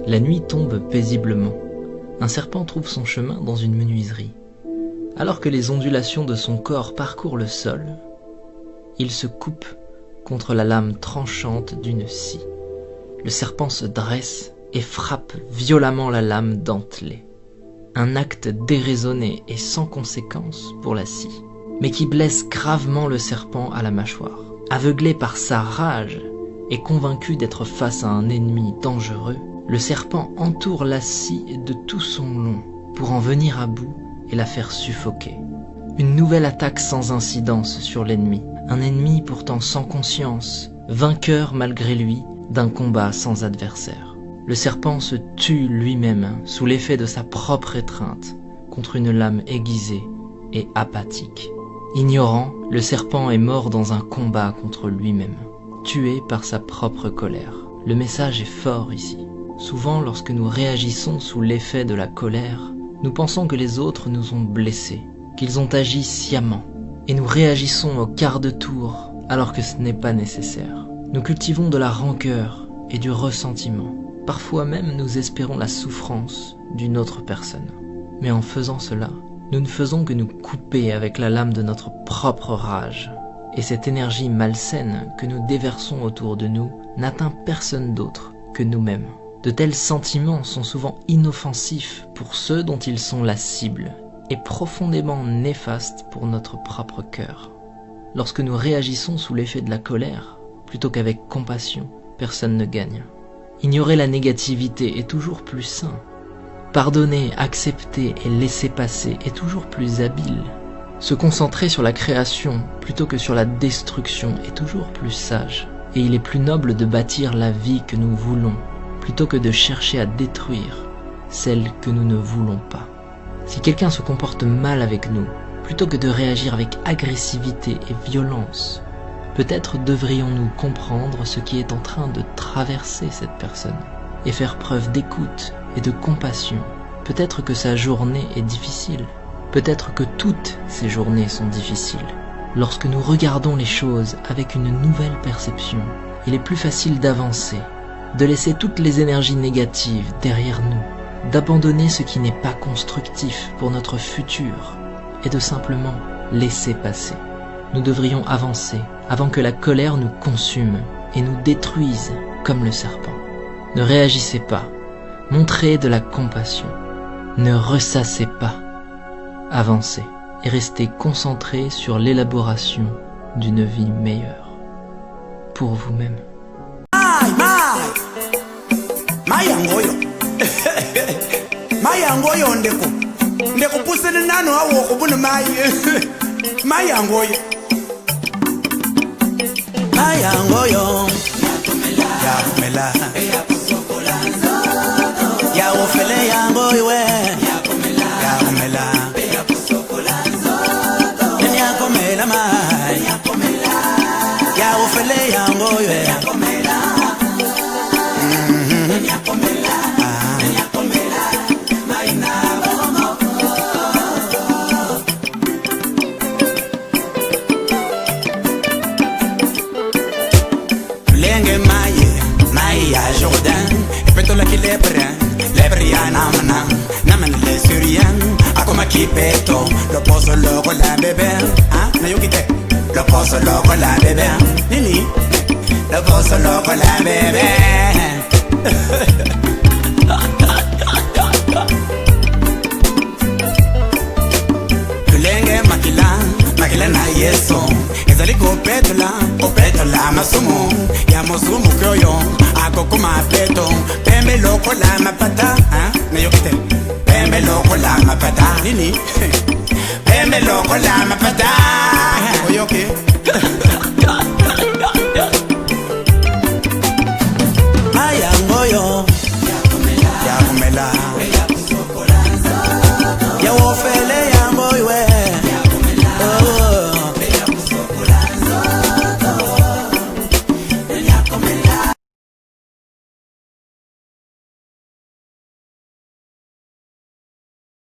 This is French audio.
La nuit tombe paisiblement. Un serpent trouve son chemin dans une menuiserie. Alors que les ondulations de son corps parcourent le sol, il se coupe contre la lame tranchante d'une scie. Le serpent se dresse et frappe violemment la lame dentelée. Un acte déraisonné et sans conséquence pour la scie, mais qui blesse gravement le serpent à la mâchoire. Aveuglé par sa rage et convaincu d'être face à un ennemi dangereux, le serpent entoure la scie de tout son long pour en venir à bout et la faire suffoquer. Une nouvelle attaque sans incidence sur l'ennemi, un ennemi pourtant sans conscience, vainqueur malgré lui d'un combat sans adversaire. Le serpent se tue lui-même sous l'effet de sa propre étreinte contre une lame aiguisée et apathique. Ignorant, le serpent est mort dans un combat contre lui-même, tué par sa propre colère. Le message est fort ici. Souvent, lorsque nous réagissons sous l'effet de la colère, nous pensons que les autres nous ont blessés, qu'ils ont agi sciemment, et nous réagissons au quart de tour alors que ce n'est pas nécessaire. Nous cultivons de la rancœur et du ressentiment. Parfois même, nous espérons la souffrance d'une autre personne. Mais en faisant cela, nous ne faisons que nous couper avec la lame de notre propre rage. Et cette énergie malsaine que nous déversons autour de nous n'atteint personne d'autre que nous-mêmes. De tels sentiments sont souvent inoffensifs pour ceux dont ils sont la cible et profondément néfastes pour notre propre cœur. Lorsque nous réagissons sous l'effet de la colère, plutôt qu'avec compassion, personne ne gagne. Ignorer la négativité est toujours plus sain. Pardonner, accepter et laisser passer est toujours plus habile. Se concentrer sur la création plutôt que sur la destruction est toujours plus sage. Et il est plus noble de bâtir la vie que nous voulons, plutôt que de chercher à détruire celle que nous ne voulons pas. Si quelqu'un se comporte mal avec nous, plutôt que de réagir avec agressivité et violence, peut-être devrions-nous comprendre ce qui est en train de traverser cette personne et faire preuve d'écoute et de compassion. Peut-être que sa journée est difficile. Peut-être que toutes ces journées sont difficiles. Lorsque nous regardons les choses avec une nouvelle perception, il est plus facile d'avancer, de laisser toutes les énergies négatives derrière nous, d'abandonner ce qui n'est pas constructif pour notre futur et de simplement laisser passer. Nous devrions avancer avant que la colère nous consume et nous détruise comme le serpent. Ne réagissez pas, montrez de la compassion, ne ressassez pas, avancez et restez concentrés sur l'élaboration d'une vie meilleure pour vous-même. Lo poso loco la bebé, ah, na yo quité. Lo poso loco la bebé, nini. Lo poso loco la bebé. Kulenge makila na yeso. Ezali ko petola masumu. Ya musumu kyoyo, ako kuma peto. Pembe loco la mapata, ah, na yo quité. Pembe loco la mapata, nini. Pembe loco la mapata. Oye, okay. Mayangoyo, ya kumela, ya wofe.